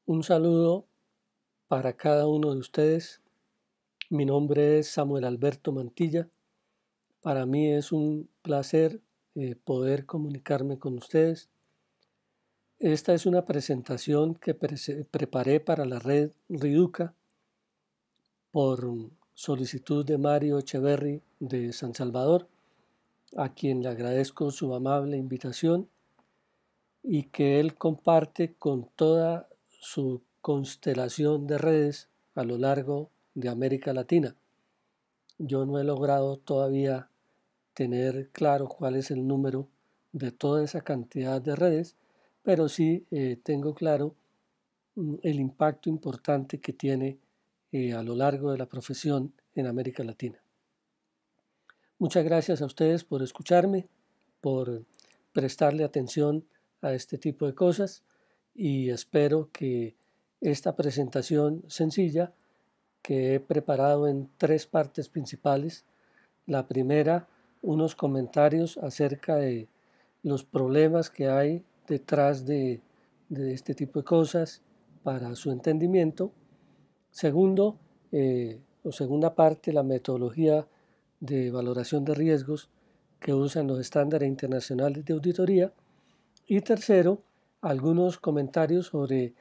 Un saludo para cada uno de ustedes. Mi nombre es Samuel Alberto Mantilla. Para mí es un placer poder comunicarme con ustedes. Esta es una presentación que preparé para la red Riduca por solicitud de Mario Echeverry de San Salvador, a quien le agradezco su amable invitación y que él comparte con toda su constelación de redes a lo largo de América Latina. Yo no he logrado todavía tener claro cuál es el número de toda esa cantidad de redes, pero sí tengo claro el impacto importante que tiene a lo largo de la profesión en América Latina. Muchas gracias a ustedes por escucharme, por prestarle atención a este tipo de cosas y espero que esta presentación sencilla que he preparado en 3 partes principales. La primera, unos comentarios acerca de los problemas que hay detrás de este tipo de cosas para su entendimiento. Segundo, segunda parte, la metodología de valoración de riesgos que usan los estándares internacionales de auditoría. Y tercero, algunos comentarios sobre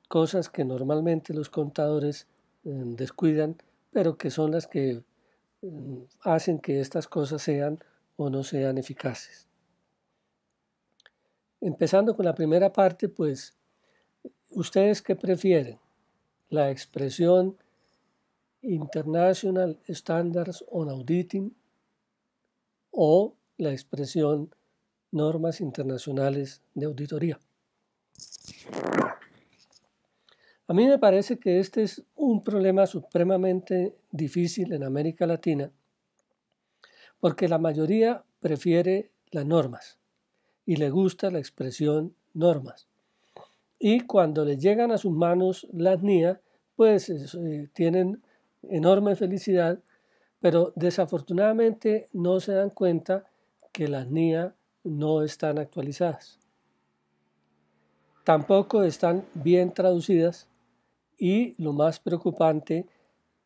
cosas que normalmente los contadores descuidan, pero que son las que hacen que estas cosas sean o no sean eficaces. Empezando con la primera parte, pues, ¿ustedes qué prefieren? ¿La expresión International Standards on Auditing o la expresión normas internacionales de auditoría? A mí me parece que este es un problema supremamente difícil en América Latina porque la mayoría prefiere las normas y le gusta la expresión normas. Y cuando le llegan a sus manos las NIA, pues tienen enorme felicidad, pero desafortunadamente no se dan cuenta que las NIA no están actualizadas. Tampoco están bien traducidas y, lo más preocupante,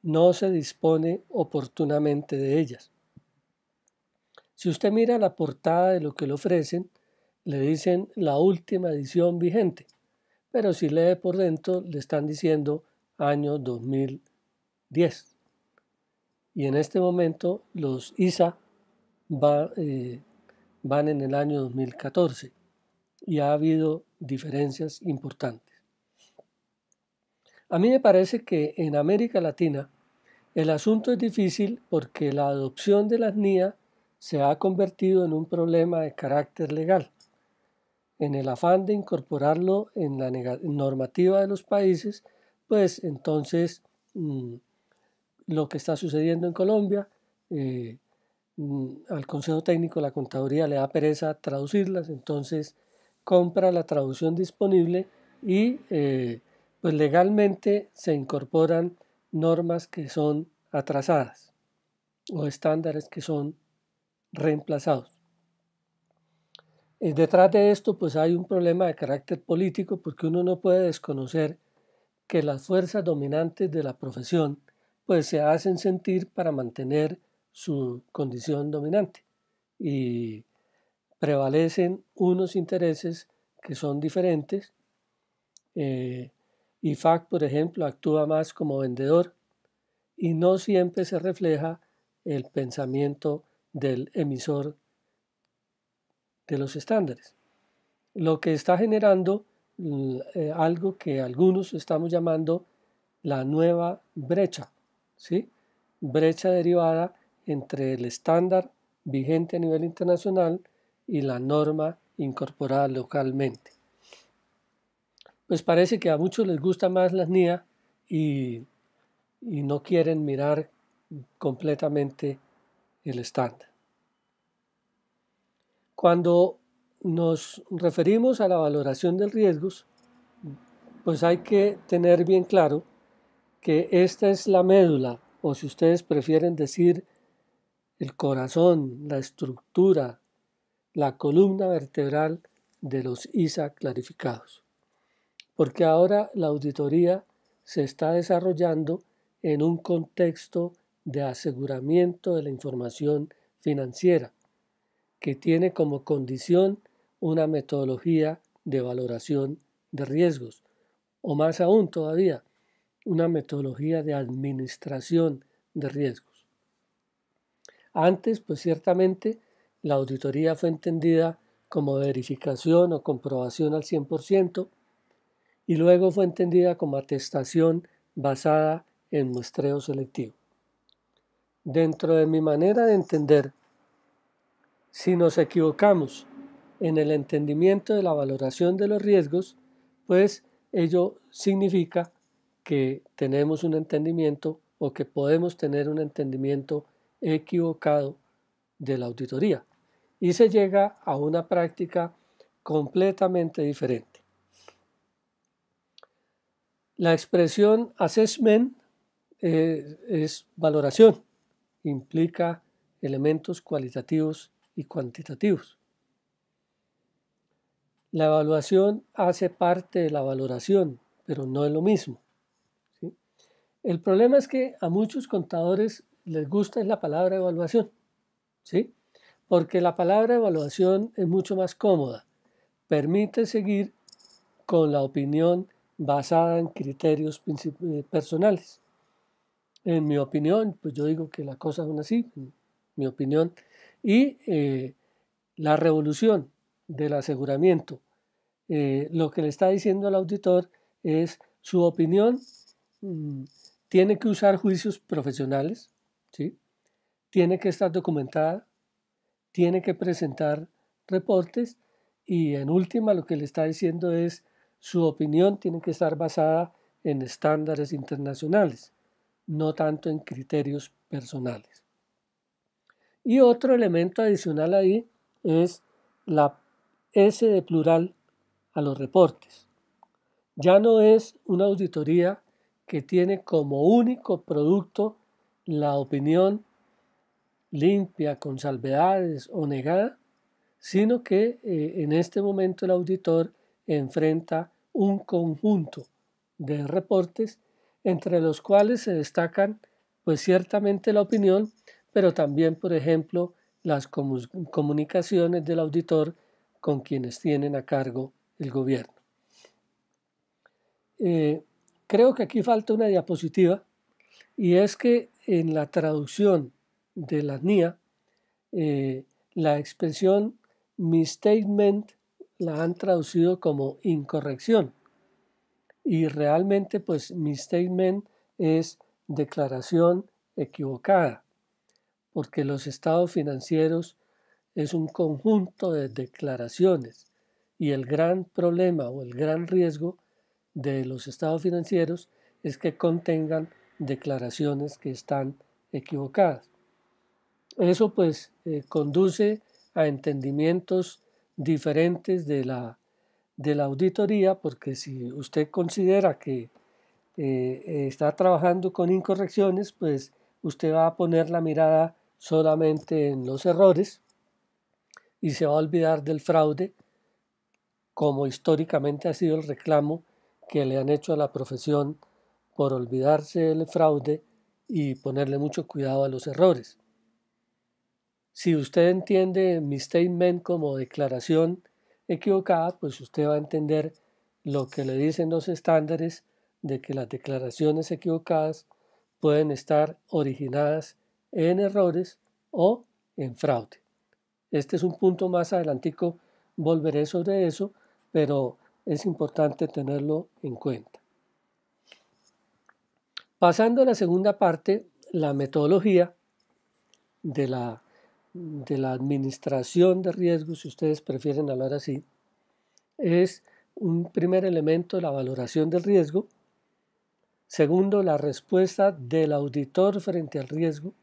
no se dispone oportunamente de ellas. Si usted mira la portada de lo que le ofrecen, le dicen la última edición vigente, pero si lee por dentro le están diciendo año 2010. Y en este momento los ISA van en el año 2014 y ha habido diferencias importantes. A mí me parece que en América Latina el asunto es difícil porque la adopción de las NIA se ha convertido en un problema de carácter legal. En el afán de incorporarlo en la normativa de los países, pues entonces lo que está sucediendo en Colombia, al Consejo Técnico de la Contaduría le da pereza traducirlas, entonces compra la traducción disponible y pues legalmente se incorporan normas que son atrasadas o estándares que son reemplazados. Detrás de esto pues hay un problema de carácter político porque uno no puede desconocer que las fuerzas dominantes de la profesión pues se hacen sentir para mantener su condición dominante y prevalecen unos intereses que son diferentes. IFAC, por ejemplo, actúa más como vendedor y no siempre se refleja el pensamiento del emisor de los estándares, lo que está generando algo que algunos estamos llamando la nueva brecha, ¿sí? Brecha derivada entre el estándar vigente a nivel internacional y la norma incorporada localmente. Pues parece que a muchos les gusta más las NIA y no quieren mirar completamente el estándar. Cuando nos referimos a la valoración de riesgos, pues hay que tener bien claro que esta es la médula, o si ustedes prefieren decir el corazón, la estructura, la columna vertebral de los ISA clarificados. porque ahora la auditoría se está desarrollando en un contexto de aseguramiento de la información financiera, que tiene como condición una metodología de valoración de riesgos, o más aún todavía, una metodología de administración de riesgos. Antes, pues ciertamente, la auditoría fue entendida como verificación o comprobación al 100%, y luego fue entendida como atestación basada en muestreo selectivo. Dentro de mi manera de entender, si nos equivocamos en el entendimiento de la valoración de los riesgos, pues ello significa que tenemos un entendimiento o que podemos tener un entendimiento equivocado de la auditoría y se llega a una práctica completamente diferente. La expresión assessment es valoración, implica elementos cualitativos y cuantitativos. La evaluación hace parte de la valoración, pero no es lo mismo, ¿sí? El problema es que a muchos contadores les gusta la palabra evaluación, ¿sí? Porque la palabra evaluación es mucho más cómoda, permite seguir con la opinión basada en criterios personales. En mi opinión, pues yo digo que las cosas son así, mi opinión, y la revolución del aseguramiento, lo que le está diciendo al auditor es su opinión, tiene que usar juicios profesionales, ¿sí? Tiene que estar documentada, tiene que presentar reportes y en última lo que le está diciendo es su opinión tiene que estar basada en estándares internacionales, no tanto en criterios personales. Y otro elemento adicional ahí es la S de plural a los reportes. Ya no es una auditoría que tiene como único producto la opinión limpia, con salvedades o negada, sino que en este momento el auditor enfrenta un conjunto de reportes entre los cuales se destacan pues ciertamente la opinión, pero también, por ejemplo, las comunicaciones del auditor con quienes tienen a cargo el gobierno. Creo que aquí falta una diapositiva y es que en la traducción de la NIA, la expresión misstatement la han traducido como incorrección y realmente pues misstatement es declaración equivocada porque los estados financieros es un conjunto de declaraciones y el gran problema o el gran riesgo de los estados financieros es que contengan declaraciones que están equivocadas. Eso pues conduce a entendimientos diferentes de la auditoría, porque si usted considera que está trabajando con incorrecciones, pues usted va a poner la mirada solamente en los errores y se va a olvidar del fraude, como históricamente ha sido el reclamo que le han hecho a la profesión por olvidarse del fraude y ponerle mucho cuidado a los errores. Si usted entiende misstatement como declaración equivocada, pues usted va a entender lo que le dicen los estándares de que las declaraciones equivocadas pueden estar originadas en errores o en fraude. Este es un punto más adelantico, volveré sobre eso, pero es importante tenerlo en cuenta. Pasando a la segunda parte, la metodología de la administración de riesgos, si ustedes prefieren hablar así, es un primer elemento la valoración del riesgo, segundo la respuesta del auditor frente al riesgo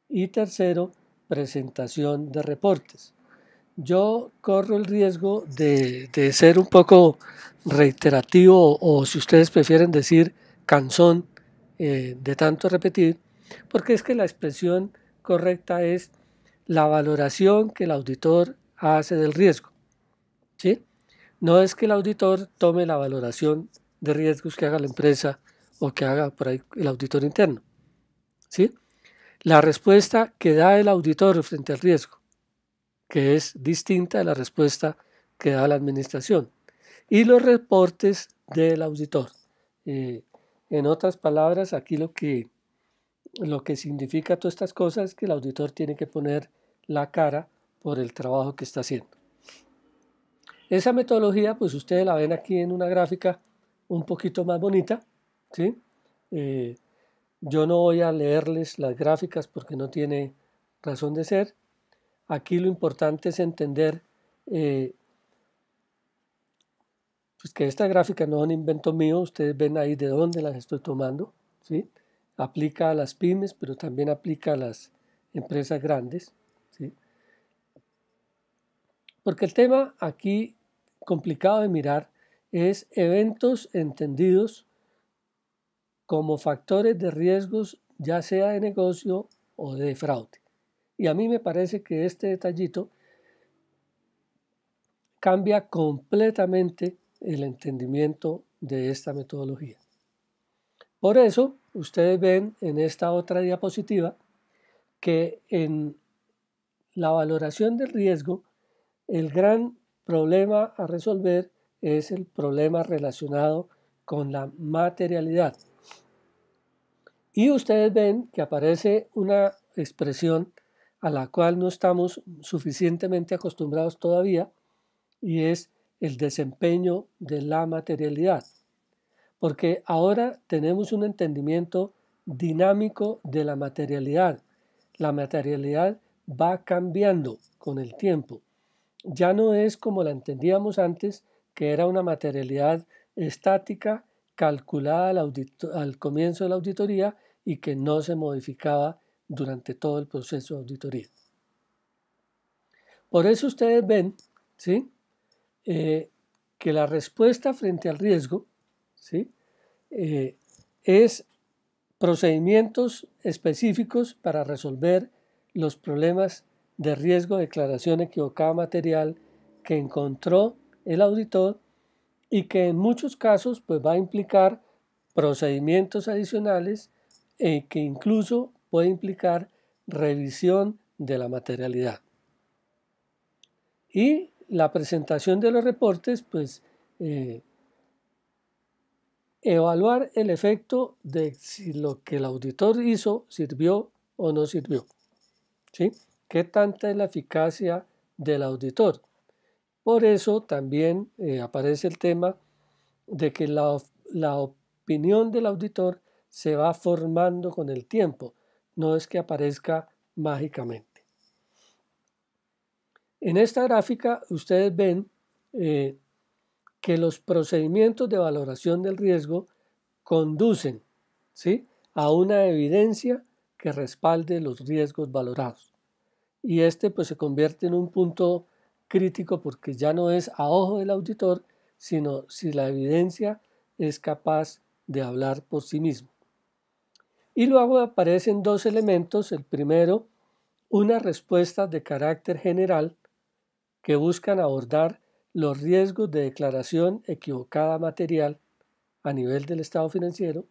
y tercero presentación de reportes. Yo corro el riesgo de ser un poco reiterativo o si ustedes prefieren decir cansón de tanto repetir, porque es que la expresión correcta es la valoración que el auditor hace del riesgo, ¿sí? No es que el auditor tome la valoración de riesgos que haga la empresa o que haga por ahí el auditor interno, ¿sí? La respuesta que da el auditor frente al riesgo, que es distinta de la respuesta que da la administración, y los reportes del auditor. En otras palabras, aquí lo que significa todas estas cosas es que el auditor tiene que poner la cara por el trabajo que está haciendo. Esa metodología, pues ustedes la ven aquí en una gráfica un poquito más bonita, ¿sí? Yo no voy a leerles las gráficas porque no tiene razón de ser. Aquí lo importante es entender pues que esta gráfica no es un invento mío, ustedes ven ahí de dónde las estoy tomando, ¿sí? Aplica a las pymes, pero también aplica a las empresas grandes, ¿sí? Porque el tema aquí complicado de mirar es eventos entendidos como factores de riesgos, ya sea de negocio o de fraude. Y a mí me parece que este detallito cambia completamente el entendimiento de esta metodología. Por eso, ustedes ven en esta otra diapositiva que en la valoración del riesgo, el gran problema a resolver es el problema relacionado con la materialidad. Y ustedes ven que aparece una expresión a la cual no estamos suficientemente acostumbrados todavía, y es el desempeño de la materialidad. Porque ahora tenemos un entendimiento dinámico de la materialidad. La materialidad va cambiando con el tiempo. Ya no es como la entendíamos antes, que era una materialidad estática calculada al comienzo de la auditoría y que no se modificaba durante todo el proceso de auditoría. Por eso ustedes ven, ¿sí? Que la respuesta frente al riesgo, ¿sí? Es procedimientos específicos para resolver los problemas de riesgo de declaración equivocada material que encontró el auditor y que en muchos casos pues, va a implicar procedimientos adicionales que incluso puede implicar revisión de la materialidad. Y la presentación de los reportes, pues evaluar el efecto de si lo que el auditor hizo sirvió o no sirvió, ¿sí? ¿Qué tanta es la eficacia del auditor? Por eso también aparece el tema de que la opinión del auditor se va formando con el tiempo, no es que aparezca mágicamente. En esta gráfica ustedes ven que los procedimientos de valoración del riesgo conducen, ¿sí?, a una evidencia que respalde los riesgos valorados. Y este pues se convierte en un punto crítico porque ya no es a ojo del auditor, sino si la evidencia es capaz de hablar por sí mismo. Y luego aparecen dos elementos. El primero, unas respuestas de carácter general que buscan abordar los riesgos de declaración equivocada material a nivel del estado financiero,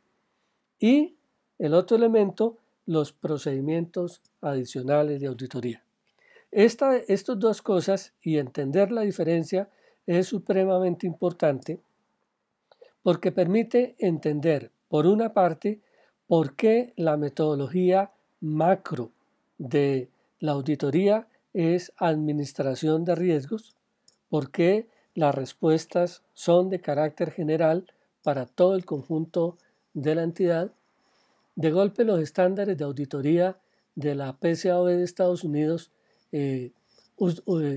y el otro elemento, los procedimientos adicionales de auditoría. Estas dos cosas y entender la diferencia es supremamente importante porque permite entender, por una parte, por qué la metodología macro de la auditoría es administración de riesgos, por qué las respuestas son de carácter general para todo el conjunto de la entidad. De golpe, los estándares de auditoría de la PCAOB de Estados Unidos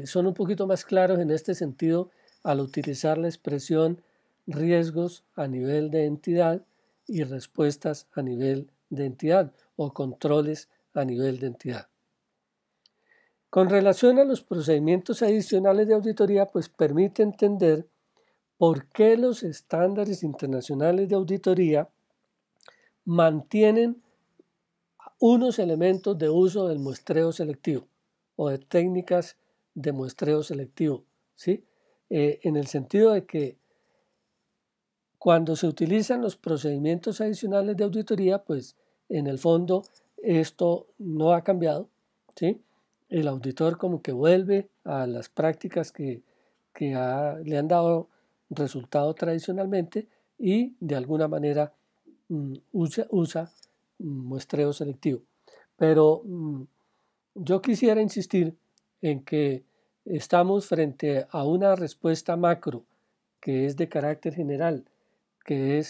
son un poquito más claros en este sentido al utilizar la expresión riesgos a nivel de entidad y respuestas a nivel de entidad o controles a nivel de entidad. Con relación a los procedimientos adicionales de auditoría, pues permite entender por qué los estándares internacionales de auditoría mantienen unos elementos de uso del muestreo selectivo o de técnicas de muestreo selectivo, ¿sí? en el sentido de que cuando se utilizan los procedimientos adicionales de auditoría, pues en el fondo esto no ha cambiado, ¿sí? El auditor como que vuelve a las prácticas que le han dado resultado tradicionalmente y de alguna manera usa muestreo selectivo. Pero yo quisiera insistir en que estamos frente a una respuesta macro que es de carácter general, que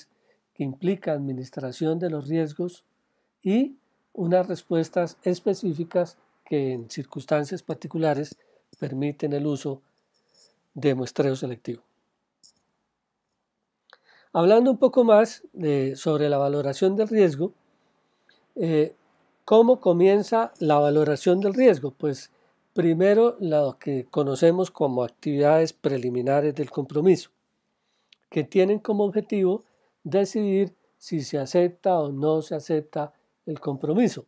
implica administración de los riesgos y unas respuestas específicas que en circunstancias particulares permiten el uso de muestreo selectivo. Hablando un poco más sobre la valoración del riesgo, ¿cómo comienza la valoración del riesgo? Pues primero lo que conocemos como actividades preliminares del compromiso, que tienen como objetivo decidir si se acepta o no se acepta el compromiso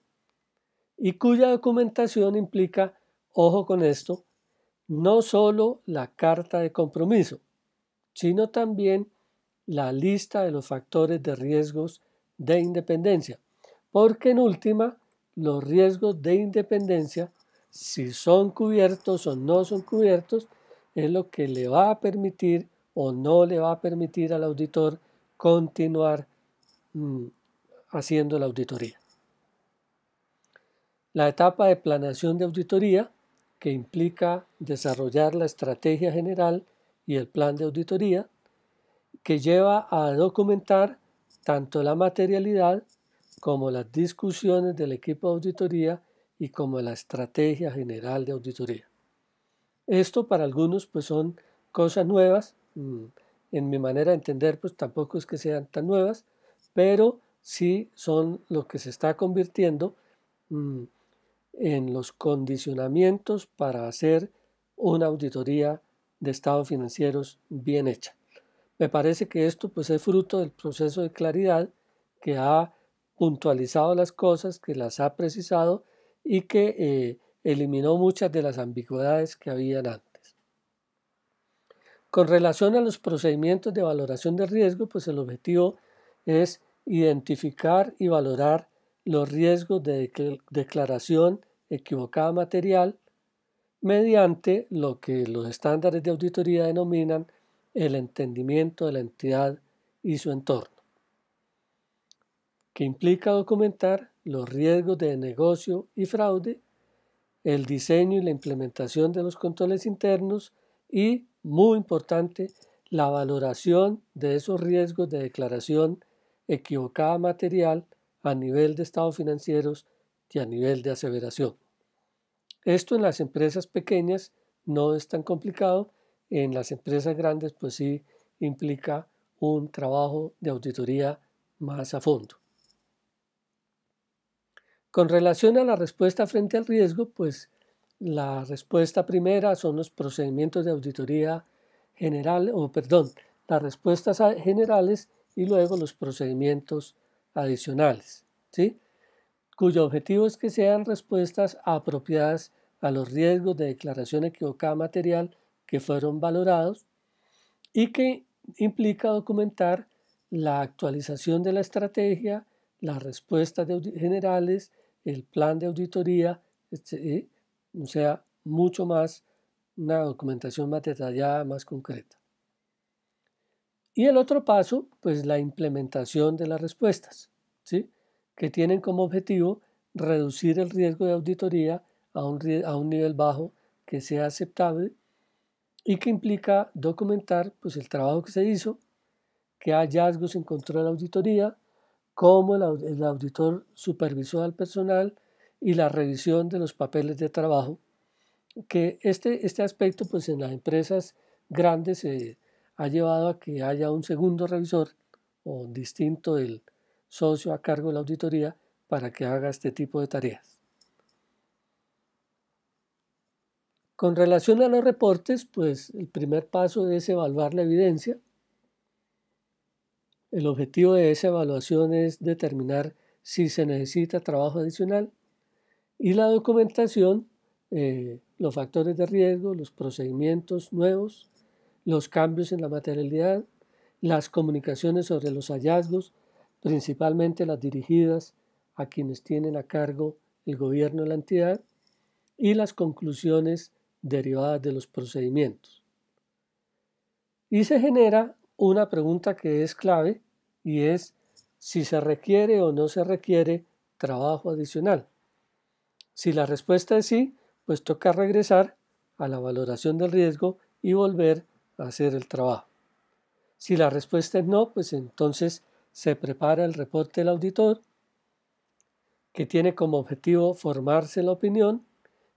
y cuya documentación implica, ojo con esto, no solo la carta de compromiso, sino también la lista de los factores de riesgos de independencia, porque en última, los riesgos de independencia, si son cubiertos o no son cubiertos, es lo que le va a permitir o no le va a permitir al auditor continuar haciendo la auditoría. La etapa de planeación de auditoría, que implica desarrollar la estrategia general y el plan de auditoría, que lleva a documentar tanto la materialidad como las discusiones del equipo de auditoría y como la estrategia general de auditoría. Esto para algunos pues son cosas nuevas, en mi manera de entender pues tampoco es que sean tan nuevas, pero sí son lo que se está convirtiendo en los condicionamientos para hacer una auditoría de estados financieros bien hecha. Me parece que esto pues es fruto del proceso de claridad que ha puntualizado las cosas, que las ha precisado y que eliminó muchas de las ambigüedades que habían antes. Con relación a los procedimientos de valoración de riesgo, pues el objetivo es identificar y valorar los riesgos de declaración equivocada material mediante lo que los estándares de auditoría denominan el entendimiento de la entidad y su entorno, que implica documentar los riesgos de negocio y fraude, el diseño y la implementación de los controles internos y, muy importante, la valoración de esos riesgos de declaración equivocada material a nivel de estados financieros y a nivel de aseveración. Esto en las empresas pequeñas no es tan complicado, en las empresas grandes pues sí implica un trabajo de auditoría más a fondo. Con relación a la respuesta frente al riesgo, pues la respuesta primera son los procedimientos de auditoría general, las respuestas generales y luego los procedimientos adicionales, ¿sí? Cuyo objetivo es que sean respuestas apropiadas a los riesgos de declaración equivocada material que fueron valorados y que implica documentar la actualización de la estrategia, las respuestas generales, el plan de auditoría, o sea, mucho más, una documentación más detallada, más concreta. Y el otro paso, pues la implementación de las respuestas, ¿sí? Que tienen como objetivo reducir el riesgo de auditoría a un nivel bajo que sea aceptable y que implica documentar pues, el trabajo que se hizo, qué hallazgos encontró la auditoría, cómo el auditor supervisó al personal y la revisión de los papeles de trabajo, que este aspecto pues, en las empresas grandes ha llevado a que haya un segundo revisor o distinto del socio a cargo de la auditoría para que haga este tipo de tareas. Con relación a los reportes, pues el primer paso es evaluar la evidencia. El objetivo de esa evaluación es determinar si se necesita trabajo adicional y la documentación, los factores de riesgo, los procedimientos nuevos, los cambios en la materialidad, las comunicaciones sobre los hallazgos, principalmente las dirigidas a quienes tienen a cargo el gobierno de la entidad, y las conclusiones derivadas de los procedimientos. Y se genera una pregunta que es clave y es si se requiere o no se requiere trabajo adicional. Si la respuesta es sí, pues toca regresar a la valoración del riesgo y volver a hacer el trabajo. Si la respuesta es no, pues entonces se prepara el reporte del auditor, que tiene como objetivo formarse la opinión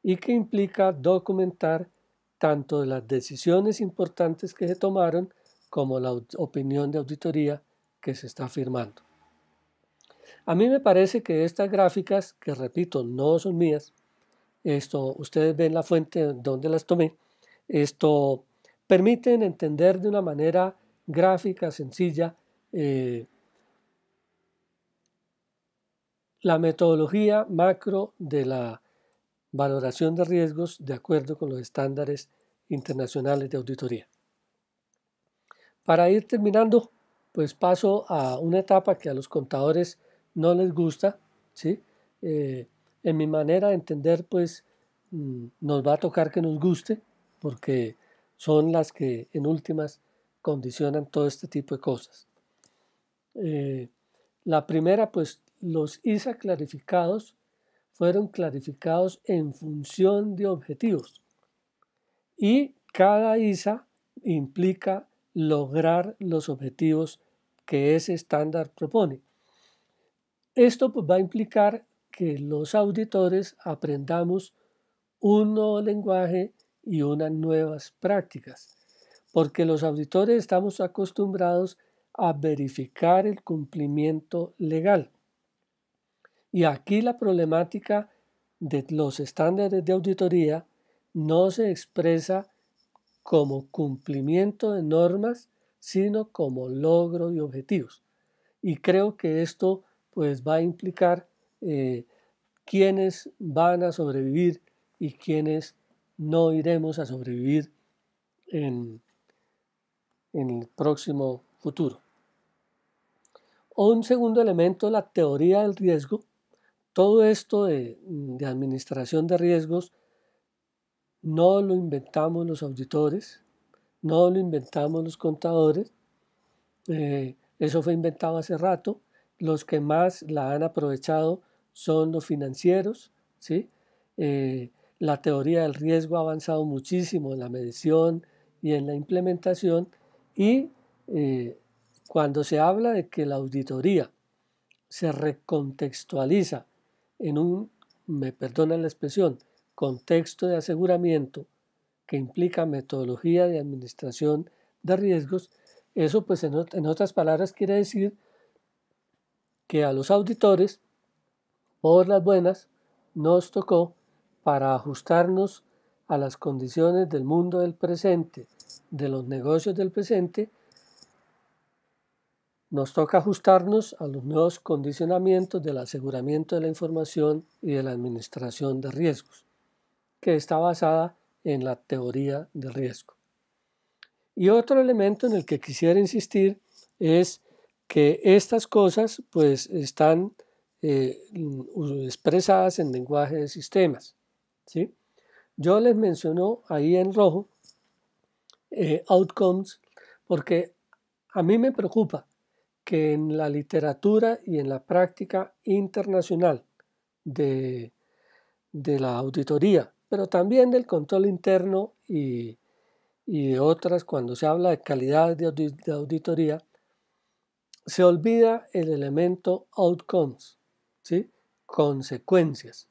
y que implica documentar tanto las decisiones importantes que se tomaron como la opinión de auditoría que se está firmando. A mí me parece que estas gráficas, que repito, no son mías, ustedes ven la fuente donde las tomé, permiten entender de una manera gráfica, sencilla, la metodología macro de la valoración de riesgos de acuerdo con los estándares internacionales de auditoría. Para ir terminando, pues paso a una etapa que a los contadores no les gusta, ¿sí? En mi manera de entender, pues nos va a tocar que nos guste, porque son las que en últimas condicionan todo este tipo de cosas. La primera, pues los ISA clarificados fueron clarificados en función de objetivos y cada ISA implica lograr los objetivos que ese estándar propone. Esto pues, va a implicar que los auditores aprendamos un nuevo lenguaje y unas nuevas prácticas, porque los auditores estamos acostumbrados a verificar el cumplimiento legal. Y aquí la problemática de los estándares de auditoría no se expresa como cumplimiento de normas, sino como logro de objetivos. Y creo que esto pues va a implicar quiénes van a sobrevivir y quiénes no iremos a sobrevivir en el próximo futuro. Un segundo elemento, la teoría del riesgo. Todo esto de administración de riesgos no lo inventamos los auditores, no lo inventamos los contadores, eso fue inventado hace rato. Los que más la han aprovechado son los financieros, ¿sí? La teoría del riesgo ha avanzado muchísimo en la medición y en la implementación y cuando se habla de que la auditoría se recontextualiza en un, me perdonan la expresión, contexto de aseguramiento que implica metodología de administración de riesgos, eso pues en otras palabras quiere decir que a los auditores, por las buenas, nos tocó para ajustarnos a las condiciones del mundo del presente, de los negocios del presente, nos toca ajustarnos a los nuevos condicionamientos del aseguramiento de la información y de la administración de riesgos, que está basada en la teoría del riesgo. Y otro elemento en el que quisiera insistir es que estas cosas pues están expresadas en lenguaje de sistemas, ¿sí? Yo les menciono ahí en rojo outcomes porque a mí me preocupa que en la literatura y en la práctica internacional de la auditoría, pero también del control interno y de otras, cuando se habla de calidad de auditoría, se olvida el elemento outcomes, ¿sí? Consecuencias.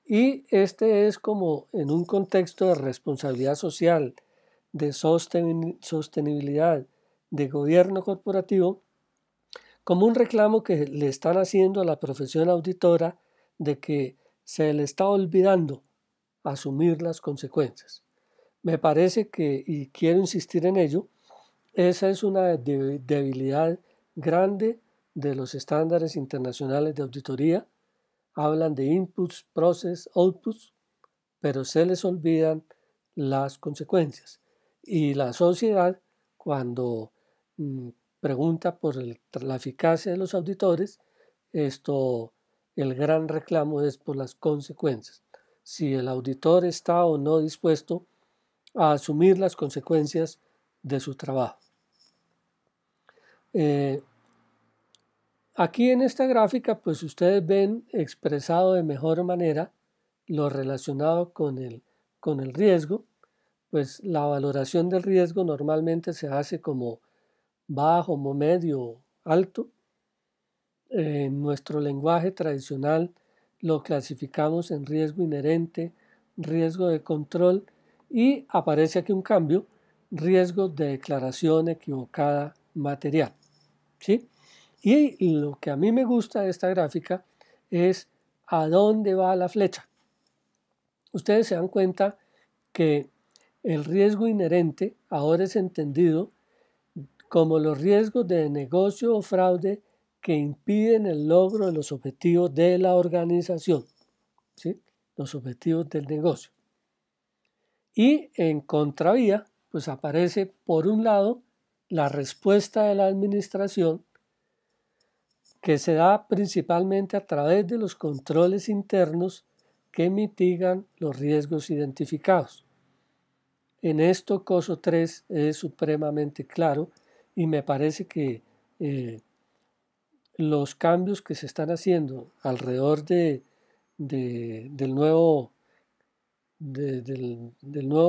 Y este es como en un contexto de responsabilidad social, de sostenibilidad, de gobierno corporativo, como un reclamo que le están haciendo a la profesión auditora de que se le está olvidando asumir las consecuencias. Me parece que, y quiero insistir en ello, esa es una debilidad grande de los estándares internacionales de auditoría. Hablan de inputs, process, outputs, pero se les olvidan las consecuencias. Y la sociedad, cuando pregunta por la eficacia de los auditores, el gran reclamo es por las consecuencias. Si el auditor está o no dispuesto a asumir las consecuencias de su trabajo. Aquí en esta gráfica, pues ustedes ven expresado de mejor manera lo relacionado con el riesgo. Pues la valoración del riesgo normalmente se hace como bajo, medio, alto. En nuestro lenguaje tradicional lo clasificamos en riesgo inherente, riesgo de control y aparece aquí un cambio, riesgo de declaración equivocada material. ¿Sí? Y lo que a mí me gusta de esta gráfica es a dónde va la flecha. Ustedes se dan cuenta que el riesgo inherente ahora es entendido como los riesgos de negocio o fraude que impiden el logro de los objetivos de la organización, ¿sí? Los objetivos del negocio. Y en contravía, pues aparece por un lado la respuesta de la administración, que se da principalmente a través de los controles internos que mitigan los riesgos identificados. En esto COSO 3 es supremamente claro y me parece que los cambios que se están haciendo alrededor del nuevo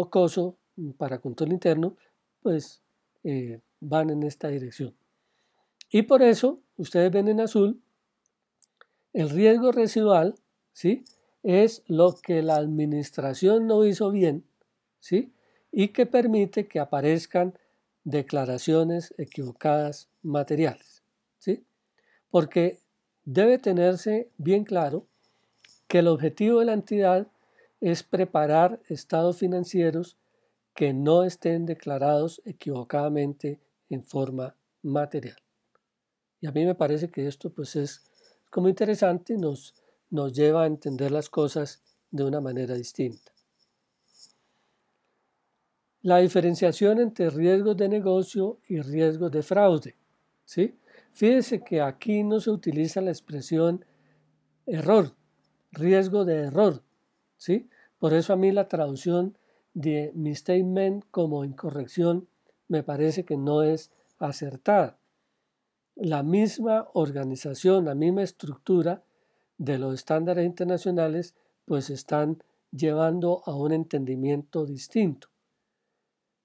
COSO para control interno, pues van en esta dirección. Y por eso, ustedes ven en azul, el riesgo residual, ¿sí? Es lo que la administración no hizo bien, ¿sí? Y que permite que aparezcan declaraciones equivocadas materiales, ¿sí? Porque debe tenerse bien claro que el objetivo de la entidad es preparar estados financieros que no estén declarados equivocadamente en forma material. Y a mí me parece que esto pues es como interesante y nos lleva a entender las cosas de una manera distinta. La diferenciación entre riesgos de negocio y riesgos de fraude, ¿sí? Fíjese que aquí no se utiliza la expresión error, riesgo de error, ¿sí? Por eso a mí la traducción de misstatement como incorrección me parece que no es acertada. La misma organización, la misma estructura de los estándares internacionales, pues están llevando a un entendimiento distinto.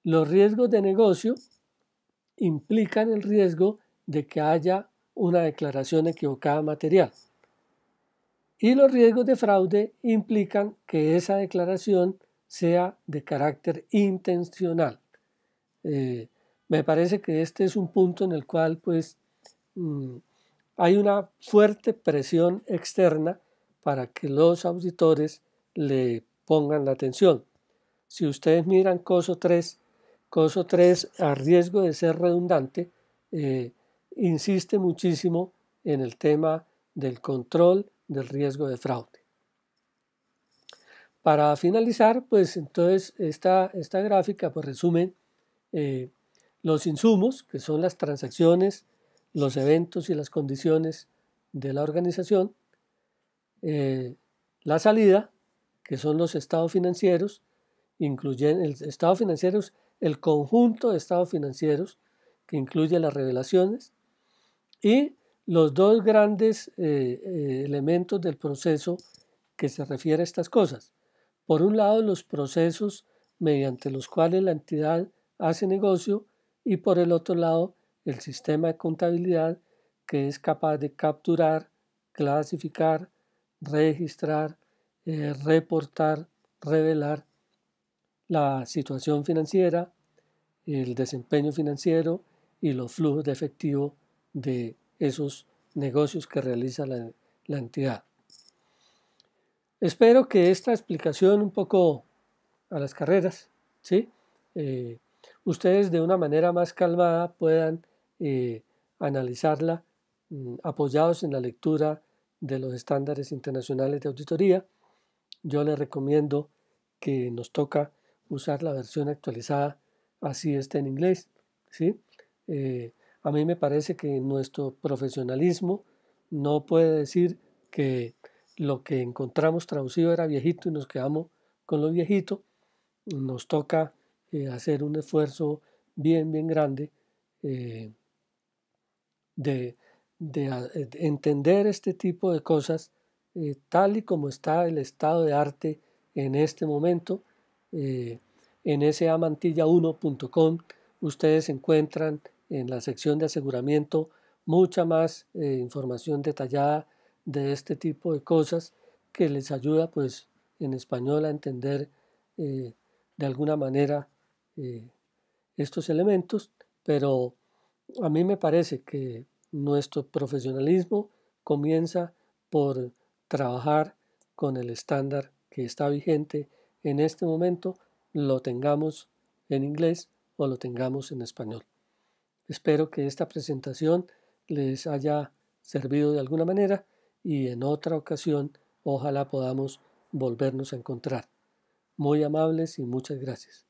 Los riesgos de negocio implican el riesgo de que haya una declaración equivocada material. Y los riesgos de fraude implican que esa declaración sea de carácter intencional. Me parece que este es un punto en el cual pues hay una fuerte presión externa para que los auditores le pongan la atención. Si ustedes miran COSO 3 a riesgo de ser redundante, insiste muchísimo en el tema del control del riesgo de fraude. Para finalizar, pues entonces esta gráfica pues resume los insumos, que son las transacciones, los eventos y las condiciones de la organización, la salida, que son los estados financieros, incluyen el estado financiero, el conjunto de estados financieros que incluye las revelaciones y los dos grandes elementos del proceso que se refiere a estas cosas. Por un lado, los procesos mediante los cuales la entidad hace negocio y por el otro lado, el sistema de contabilidad que es capaz de capturar, clasificar, registrar, reportar, revelar la situación financiera, el desempeño financiero y los flujos de efectivo de esos negocios que realiza la entidad. Espero que esta explicación un poco a las carreras, ¿sí? Ustedes de una manera más calmada puedan analizarla apoyados en la lectura de los estándares internacionales de auditoría. Yo les recomiendo que nos toca usar la versión actualizada así esté en inglés, ¿sí? A mí me parece que nuestro profesionalismo no puede decir que lo que encontramos traducido era viejito y nos quedamos con lo viejito. Nos toca hacer un esfuerzo bien grande eh, de, de entender este tipo de cosas tal y como está el estado de arte en este momento. eh, en samantilla1.com ustedes encuentran en la sección de aseguramiento mucha más información detallada de este tipo de cosas que les ayuda pues en español a entender de alguna manera eh, estos elementos, pero a mí me parece que nuestro profesionalismo comienza por trabajar con el estándar que está vigente en este momento, lo tengamos en inglés o lo tengamos en español. Espero que esta presentación les haya servido de alguna manera y en otra ocasión ojalá podamos volvernos a encontrar. Muy amables y muchas gracias.